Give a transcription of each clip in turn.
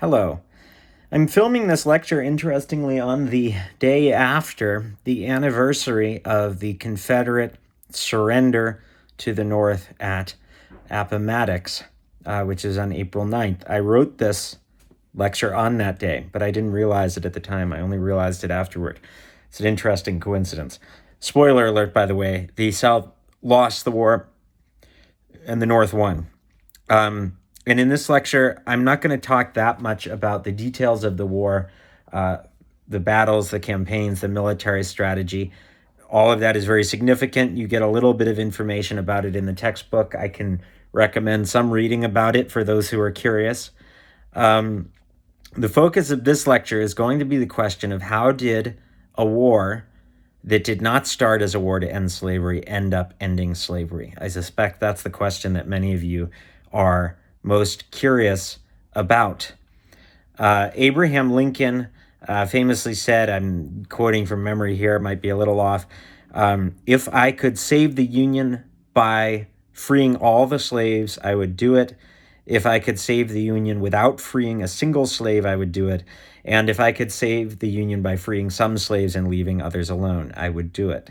Hello. I'm filming this lecture, interestingly, on the day after the anniversary of the Confederate surrender to the North at Appomattox, which is on April 9th. I wrote this lecture on that day, but I didn't realize it at the time. I only realized it afterward. It's an interesting coincidence. Spoiler alert, by the way, the South lost the war and the North won. And in this lecture, I'm not going to talk that much about the details of the war, the battles, the campaigns, the military strategy. All of that is very significant. You get a little bit of information about it in the textbook. I can recommend some reading about it for those who are curious. The focus of this lecture is going to be the question of how did a war that did not start as a war to end slavery end up ending slavery? I suspect that's the question that many of you are most curious about. Abraham Lincoln famously said, I'm quoting from memory here, it might be a little off, if I could save the Union by freeing all the slaves, I would do it. If I could save the Union without freeing a single slave, I would do it. And if I could save the Union by freeing some slaves and leaving others alone, I would do it.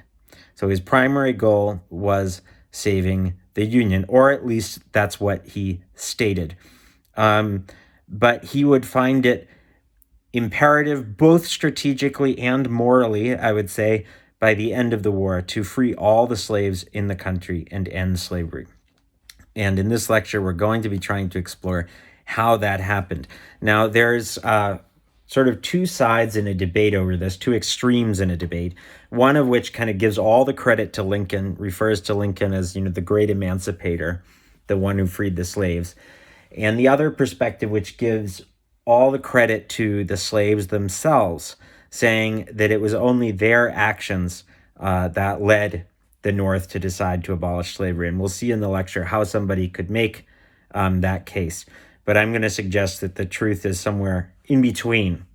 So his primary goal was saving the Union, or at least that's what he stated. But he would find it imperative, both strategically and morally, I would say, by the end of the war, to free all the slaves in the country and end slavery. And in this lecture, we're going to be trying to explore how that happened. Now, there's sort of two sides in a debate over this, two extremes in a debate, one of which kind of gives all the credit to Lincoln, refers to Lincoln as, the great emancipator, the one who freed the slaves. And the other perspective, which gives all the credit to the slaves themselves, saying that it was only their actions that led the North to decide to abolish slavery. And we'll see in the lecture how somebody could make that case. But I'm going to suggest that the truth is somewhere in between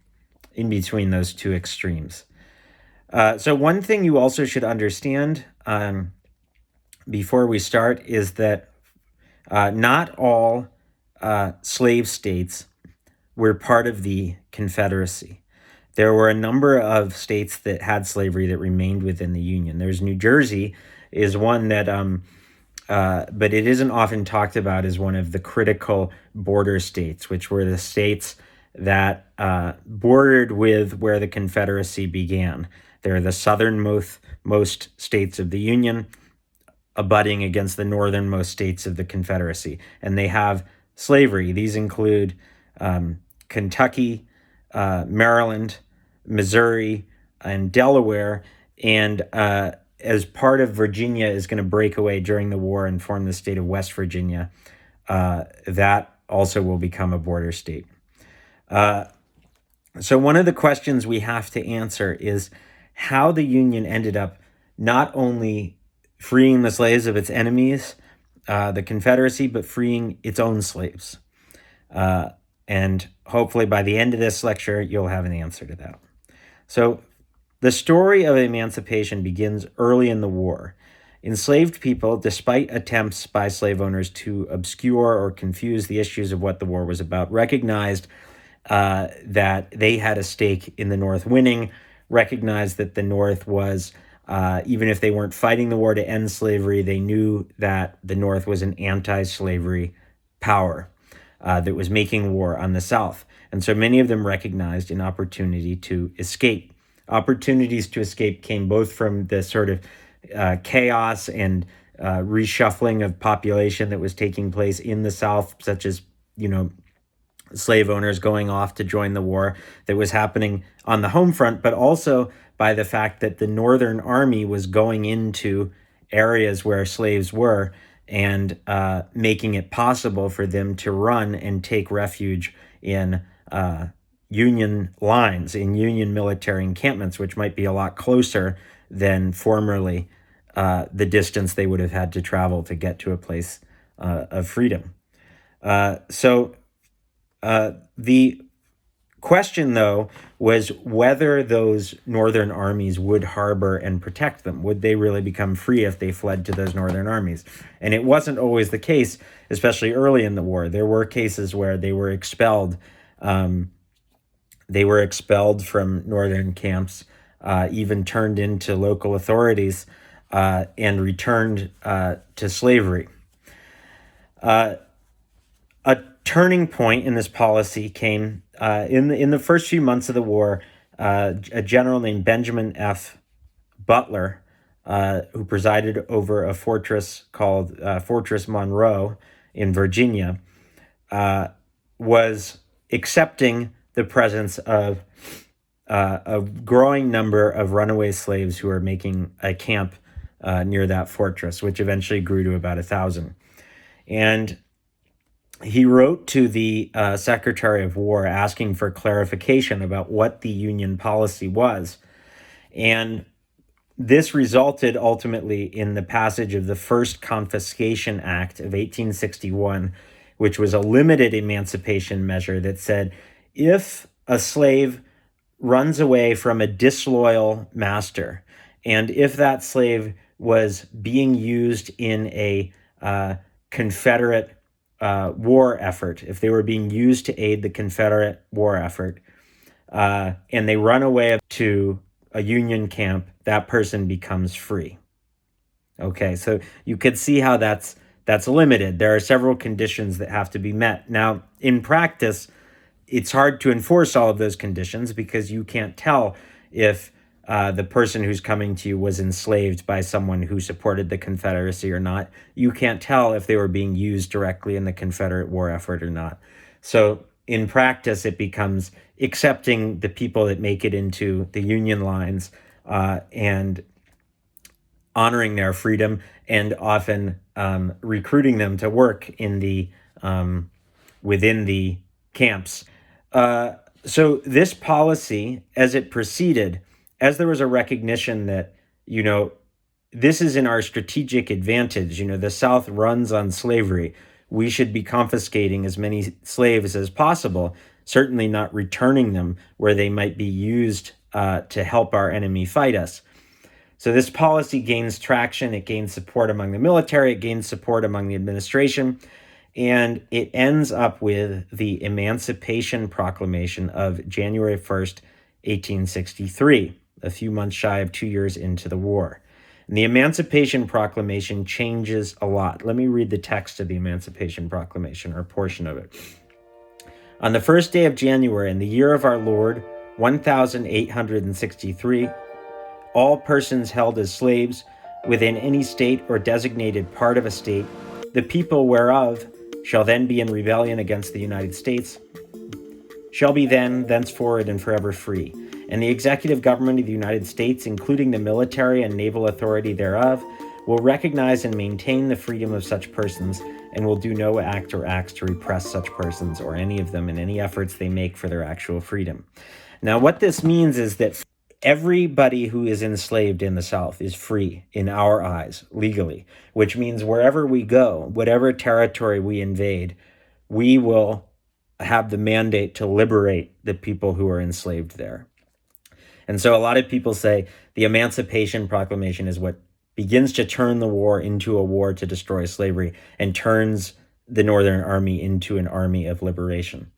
those two extremes. So one thing you also should understand before we start is that not all slave states were part of the Confederacy. There were a number of states that had slavery that remained within the Union. There's New Jersey is one that, but it isn't often talked about as one of the critical border states, which were the states that bordered with where the Confederacy began. They're the southernmost states of the Union, abutting against the northernmost states of the Confederacy. And they have slavery. These include Kentucky, Maryland, Missouri, and Delaware. And as part of Virginia is going to break away during the war and form the state of West Virginia, that also will become a border state. So one of the questions we have to answer is how the Union ended up not only freeing the slaves of its enemies, the Confederacy, but freeing its own slaves. And hopefully by the end of this lecture, you'll have an answer to that. So the story of emancipation begins early in the war. Enslaved people, despite attempts by slave owners to obscure or confuse the issues of what the war was about, recognized that they had a stake in the North winning, recognized that the North was, even if they weren't fighting the war to end slavery, they knew that the North was an anti-slavery power that was making war on the South. And so many of them recognized an opportunity to escape. Opportunities to escape came both from the sort of chaos and reshuffling of population that was taking place in the South, such as, slave owners going off to join the war that was happening on the home front, but also by the fact that the Northern Army was going into areas where slaves were and making it possible for them to run and take refuge in Union lines, in Union military encampments, which might be a lot closer than formerly the distance they would have had to travel to get to a place of freedom. The question, though, was whether those northern armies would harbor and protect them. Would they really become free if they fled to those northern armies? And it wasn't always the case, especially early in the war. There were cases where they were expelled They were expelled from northern camps, even turned into local authorities, and returned to slavery. A turning point in this policy came in the first few months of the war. A general named Benjamin F. Butler, who presided over a fortress called Fortress Monroe in Virginia, was accepting the presence of a growing number of runaway slaves who were making a camp near that fortress, which eventually grew to about 1,000. And he wrote to the Secretary of War asking for clarification about what the Union policy was. And this resulted ultimately in the passage of the First Confiscation Act of 1861, which was a limited emancipation measure that said if a slave runs away from a disloyal master, and if that slave was being used in a Confederate war effort, if they were being used to aid the Confederate war effort, and they run away to a Union camp, that person becomes free. Okay, so you could see how that's limited. There are several conditions that have to be met. Now, in practice, it's hard to enforce all of those conditions because you can't tell if the person who's coming to you was enslaved by someone who supported the Confederacy or not. You can't tell if they were being used directly in the Confederate war effort or not. So in practice, it becomes accepting the people that make it into the Union lines and honoring their freedom, and often recruiting them to work in the within the camps. So this policy, as it proceeded, as there was a recognition that, this is in our strategic advantage, the South runs on slavery, we should be confiscating as many slaves as possible, certainly not returning them where they might be used to help our enemy fight us. So this policy gains traction, it gains support among the military, it gains support among the administration, and it ends up with the Emancipation Proclamation of January 1st, 1863, a few months shy of 2 years into the war. And the Emancipation Proclamation changes a lot. Let me read the text of the Emancipation Proclamation, or a portion of it. On the first day of January, in the year of our Lord, 1863, all persons held as slaves within any state or designated part of a state, the people whereof shall then be in rebellion against the United States, shall be thenceforward and forever free. And the executive government of the United States, including the military and naval authority thereof, will recognize and maintain the freedom of such persons, and will do no act or acts to repress such persons or any of them in any efforts they make for their actual freedom. Now, what this means is that everybody who is enslaved in the South is free in our eyes, legally, which means wherever we go, whatever territory we invade, we will have the mandate to liberate the people who are enslaved there. And so a lot of people say the Emancipation Proclamation is what begins to turn the war into a war to destroy slavery and turns the Northern Army into an army of liberation.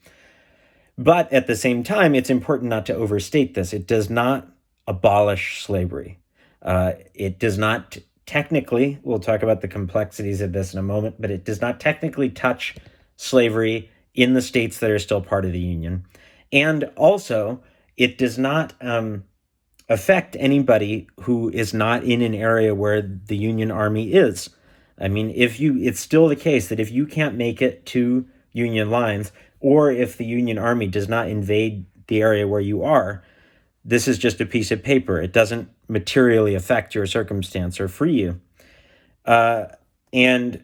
But at the same time, it's important not to overstate this. It does not abolish slavery. It does not technically, we'll talk about the complexities of this in a moment, but it does not technically touch slavery in the states that are still part of the Union. And also, it does not affect anybody who is not in an area where the Union Army is. I mean, it's still the case that if you can't make it to Union lines, or if the Union Army does not invade the area where you are, this is just a piece of paper. It doesn't materially affect your circumstance or free you. And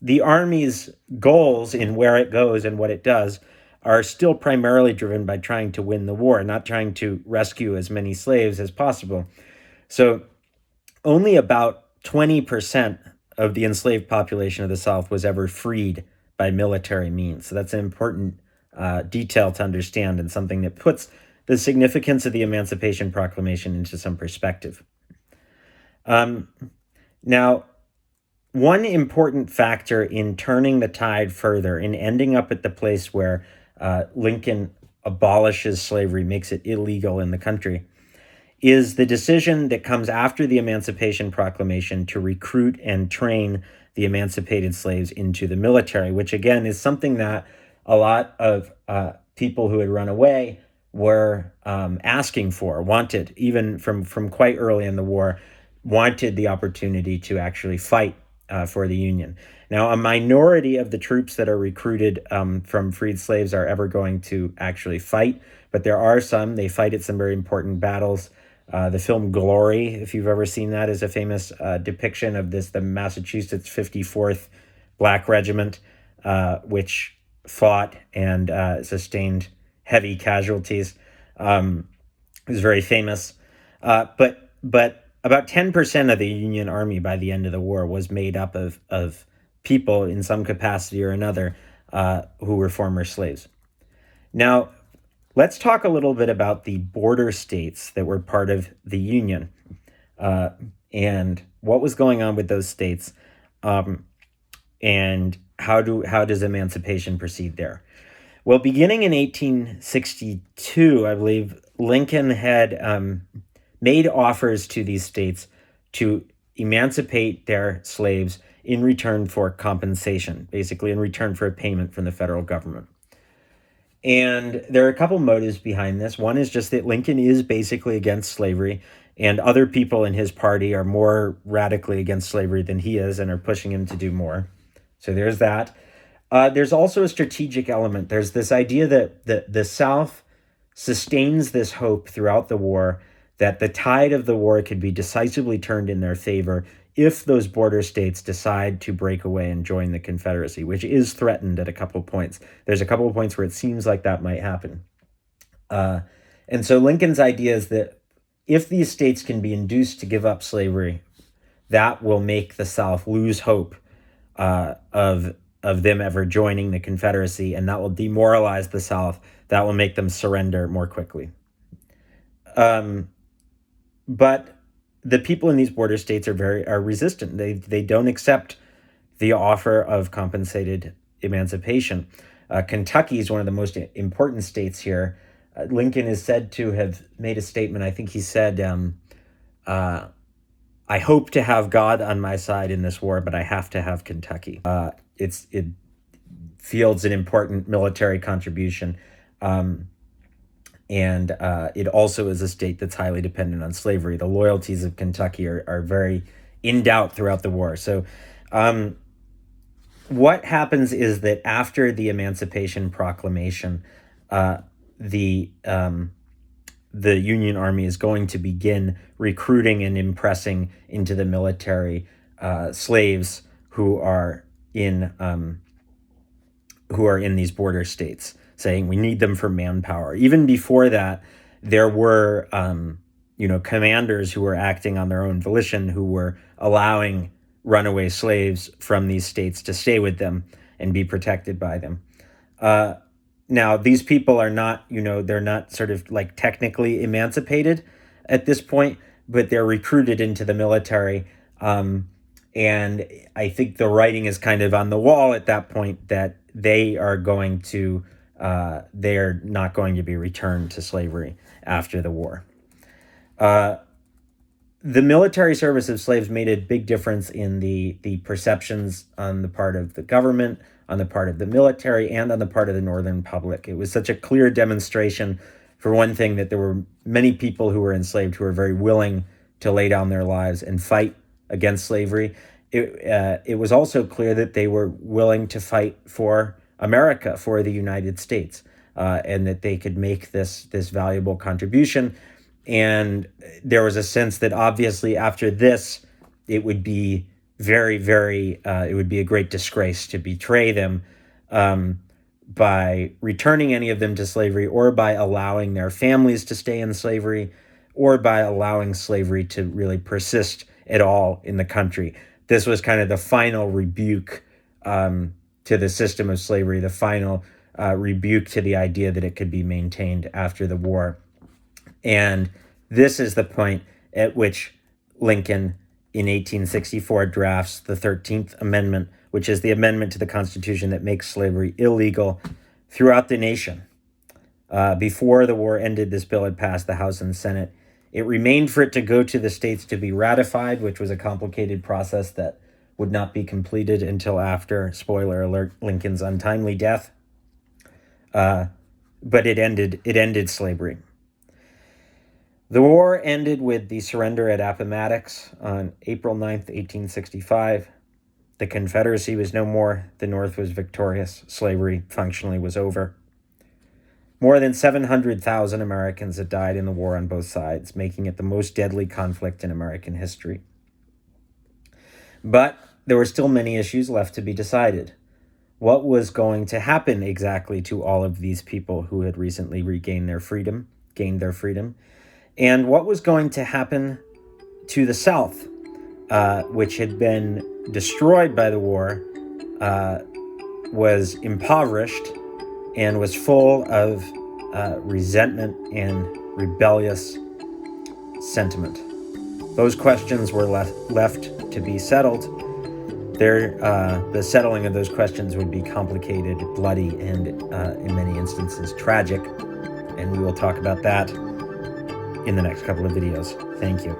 the Army's goals in where it goes and what it does are still primarily driven by trying to win the war, not trying to rescue as many slaves as possible. So only about 20% of the enslaved population of the South was ever freed by military means. So that's an important detail to understand, and something that puts the significance of the Emancipation Proclamation into some perspective. Now, one important factor in turning the tide further, in ending up at the place where Lincoln abolishes slavery, makes it illegal in the country, is the decision that comes after the Emancipation Proclamation to recruit and train the emancipated slaves into the military, which again is something that a lot of people who had run away were asking for, wanted, even from quite early in the war, wanted the opportunity to actually fight for the Union. Now, a minority of the troops that are recruited from freed slaves are ever going to actually fight, but there are some. They fight at some very important battles. The film Glory, if you've ever seen that, is a famous depiction of the Massachusetts 54th Black Regiment, which fought and sustained heavy casualties. It was very famous. But about 10% of the Union Army by the end of the war was made up of people in some capacity or another who were former slaves. Now, let's talk a little bit about the border states that were part of the Union and what was going on with those states, and how does emancipation proceed there? Well, beginning in 1862, I believe, Lincoln had made offers to these states to emancipate their slaves in return for compensation, basically in return for a payment from the federal government. And there are a couple motives behind this. One is just that Lincoln is basically against slavery, and other people in his party are more radically against slavery than he is and are pushing him to do more. So there's that. There's also a strategic element. There's this idea that the South sustains this hope throughout the war that the tide of the war could be decisively turned in their favor if those border states decide to break away and join the Confederacy, which is threatened at a couple of points. There's a couple of points where it seems like that might happen. And so Lincoln's idea is that if these states can be induced to give up slavery, that will make the South lose hope of them ever joining the Confederacy, and that will demoralize the South. That will make them surrender more quickly. But the people in these border states are resistant. They don't accept the offer of compensated emancipation. Kentucky is one of the most important states here. Lincoln is said to have made a statement. I think he said, "I hope to have God on my side in this war, but I have to have Kentucky." It fields an important military contribution. And it also is a state that's highly dependent on slavery. The loyalties of Kentucky are very in doubt throughout the war. So what happens is that after the Emancipation Proclamation, the Union Army is going to begin recruiting and impressing into the military slaves who are in these border states, saying we need them for manpower. Even before that, there were commanders who were acting on their own volition, who were allowing runaway slaves from these states to stay with them and be protected by them. Now, these people are not, they're not sort of like technically emancipated at this point, but they're recruited into the military. And I think the writing is kind of on the wall at that point that they are not going to be returned to slavery after the war. The military service of slaves made a big difference in the perceptions on the part of the government, on the part of the military, and on the part of the Northern public. It was such a clear demonstration, for one thing, that there were many people who were enslaved who were very willing to lay down their lives and fight against slavery. It was also clear that they were willing to fight for America, for the United States, and that they could make this valuable contribution. And there was a sense that obviously after this, it would be very, very, it would be a great disgrace to betray them by returning any of them to slavery, or by allowing their families to stay in slavery, or by allowing slavery to really persist at all in the country. This was kind of the final rebuke to the system of slavery, the final rebuke to the idea that it could be maintained after the war. And this is the point at which Lincoln, in 1864, drafts the 13th Amendment, which is the amendment to the Constitution that makes slavery illegal, throughout the nation. Before the war ended, this bill had passed the House and Senate. It remained for it to go to the states to be ratified, which was a complicated process that would not be completed until after, spoiler alert, Lincoln's untimely death. But it ended slavery. The war ended with the surrender at Appomattox on April 9th, 1865. The Confederacy was no more. The North was victorious. Slavery functionally was over. More than 700,000 Americans had died in the war on both sides, making it the most deadly conflict in American history. But there were still many issues left to be decided. What was going to happen exactly to all of these people who had recently gained their freedom? And what was going to happen to the South, which had been destroyed by the war, was impoverished, and was full of resentment and rebellious sentiment. Those questions were left to be settled. The settling of those questions would be complicated, bloody, and in many instances tragic. And we will talk about that in the next couple of videos. Thank you.